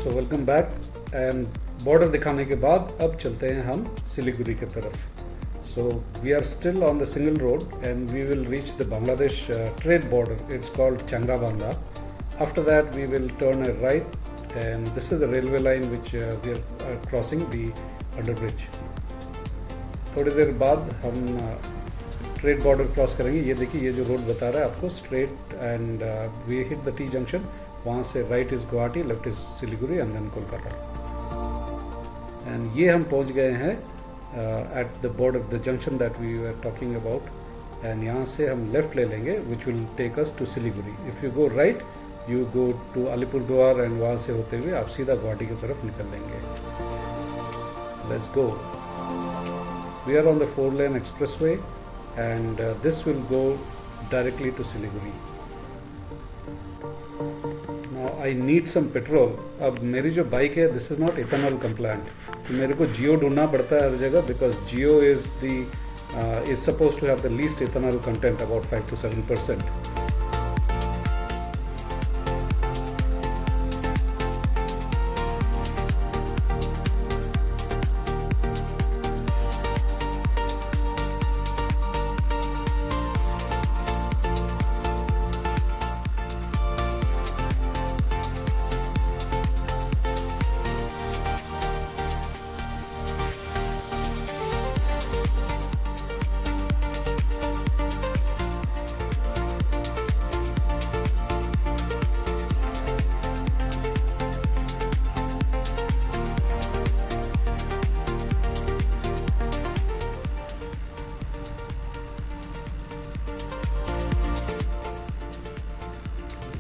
So welcome back and border दिखाने के बाद अब चलते हैं हम सिलीगुड़ी की तरफ. So we are still on the single road and we will reach the Bangladesh trade border. It's called Changrabanda. After that we will turn a right and this is the railway line which we are crossing the underbridge. थोड़ी देर बाद हम trade border cross करेंगे. ये देखिए ये जो road बता रहा है आपको straight and we hit the T junction. वहाँ से right is Guwahati, left is Siliguri and then Kolkata. And ये हम पहुँच गए हैं at the border, the junction that we were talking about, and यहाँ से हम left ले लेंगे which will take us to Siliguri. If you go right, you go to Alipurduar and वहाँ से होते हुए आप सीधा गुवाहाटी की तरफ निकल लेंगे. Let's go. We are on the 4-lane expressway and this will go directly to Siliguri. Now I need some petrol. अब मेरी जो बाइक है this is not ethanol compliant. तो मेरे को जियो ढूंढना पड़ता है हर जगह because Jio is suppose to have the least ethanol content about 5 to 7%.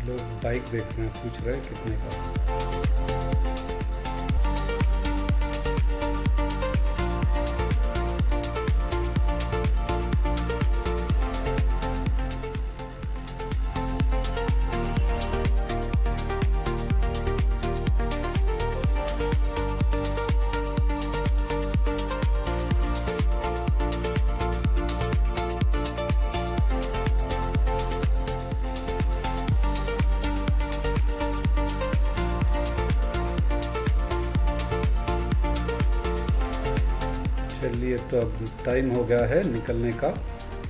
लोग बाइक देख रहे हैं, पूछ रहे हैं कितने का. चलिए तो अब टाइम हो गया है निकलने का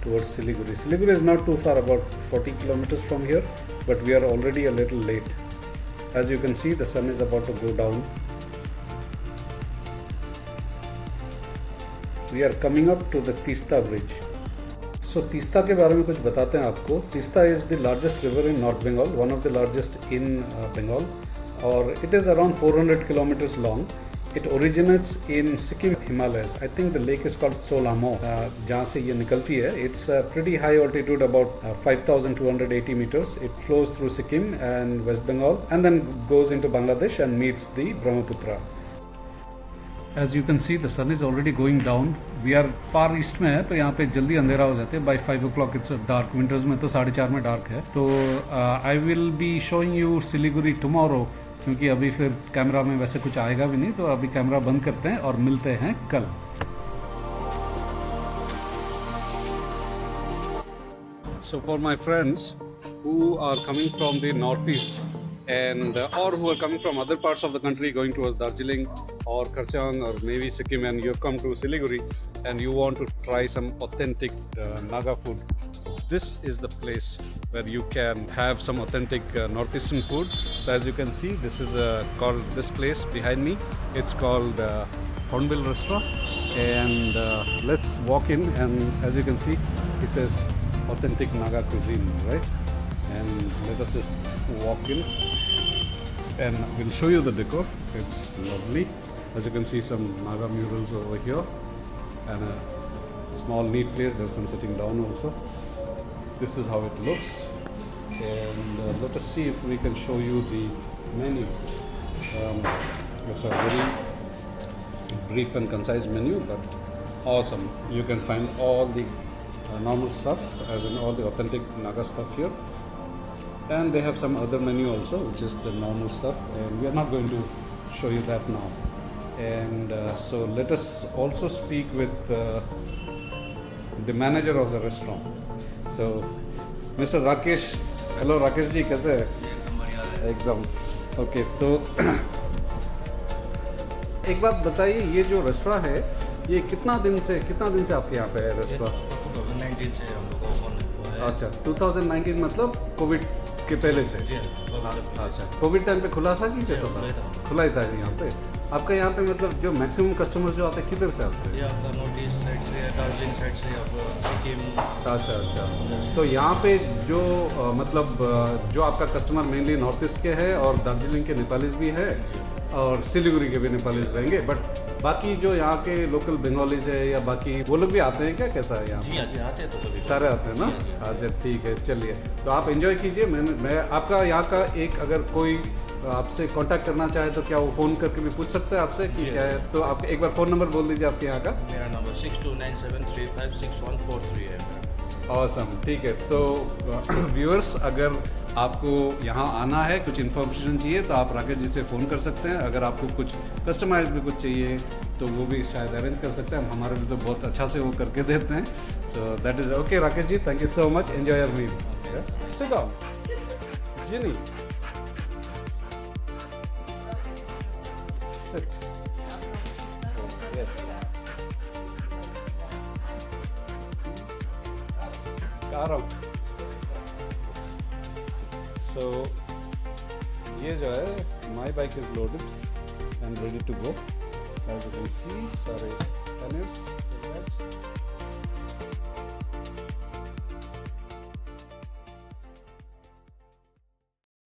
towards Siliguri. Siliguri is not too far, about 40 kilometers from here, but we are already a little late. As you can see the sun is about to go down. We are coming up to the Teesta bridge. So Teesta के बारे में कुछ बताते हैं आपको. Teesta is the largest river in North Bengal, one of the largest in Bengal, और it is around 400 kilometers long. It originates in Sikkim Himalayas. I think the lake is called Solamo, जहाँ से ये निकलती है. It's a pretty high altitude, about 5,280 meters. It flows through Sikkim and West Bengal and then goes into Bangladesh and meets the Brahmaputra. As you can see, the sun is already going down. We are far east में है तो यहाँ पे जल्दी अंधेरा हो जाते हैं. By 5 o'clock it's dark. Winters में तो 4:30 में dark है. तो I will be showing you Siliguri tomorrow. क्योंकि अभी फिर कैमरा में वैसे कुछ आएगा भी नहीं, तो अभी कैमरा बंद करते हैं और मिलते हैं कल. So for my friends who are coming from the northeast and or who are coming from other parts of the country going towards Darjeeling or Karchang or maybe Sikkim, and you have come to Siliguri and you want to try some authentic Naga food, so this is the place where you can have some authentic northeastern food. So as you can see, this is called, this place behind me, it's called Hornbill Restaurant, and let's walk in, and as you can see it says authentic Naga cuisine, right? And let us just walk in and we'll show you the decor. It's lovely. As you can see, some Naga murals over here and a small neat place. There's some sitting down also. This is how it looks, and let us see if we can show you the menu. It's a very brief and concise menu, but awesome. You can find all the normal stuff, as in all the authentic Naga stuff here, and they have some other menu also, which is the normal stuff, and we are not going to show you that now. And so let us also speak with the manager of the restaurant. So Mr. Rakesh, hello Rakesh ji, कैसे हैं? एकदम okay. तो एक बात बताइए, ये जो restaurant है ये कितना दिन से आपके यहाँ पे है रेस्टोरेंट? 2019 से हम लोग ओपन हुआ है। अच्छा, 2019 मतलब कोविड के पहले से? जी हाँ, अच्छा, कोविड टाइम पे खुला था कि कैसा खुला ही था? था। खुला ही था यहाँ पे। आपका यहाँ पे मतलब जो मैक्सिमम कस्टमर जो आते हैं किधर से आते हैं? ये आपका नॉर्थ ईस्ट साइड से, दार्जिलिंग साइड से, आपका सिक्किम। अच्छा अच्छा, तो यहाँ पे जो मतलब जो आपका कस्टमर मेनली नॉर्थ ईस्ट के है और दार्जिलिंग के नेपालीज भी है और सिलीगुड़ी के भी नेपालीज रहेंगे, बट बाकी जो यहाँ के लोकल बंगालीज है या बाकी वो लोग भी आते हैं क्या, कैसा है यहाँ? जी हाँ जी, आते हैं तो कभी सारे आते हैं ना? जी, हाँ अच्छा ठीक है, चलिए तो आप एंजॉय कीजिए। मैं आपका यहाँ का एक अगर कोई आपसे कांटेक्ट करना चाहे तो क्या वो फ़ोन करके भी पूछ सकते हैं आपसे कि जी, क्या है? तो आप एक बार फ़ोन नंबर बोल दीजिए आपके यहाँ का। मेरा नंबर 6297356143 है। ऑसम, ठीक है। तो व्यूअर्स, अगर आपको यहाँ आना है, कुछ इन्फॉर्मेशन चाहिए तो आप राकेश जी से फ़ोन कर सकते हैं। अगर आपको कुछ कस्टमाइज भी कुछ चाहिए तो वो भी शायद अरेंज कर सकते हैं। हमारे भी तो बहुत अच्छा से वो करके देते हैं। So that is okay Rakesh ji, thank you so much, enjoy your meal. Sit down Jini, sit, yes, आ रहा हूँ। सो ये जो है my bike is loaded and ready to go. As you can see सारे पैनल्स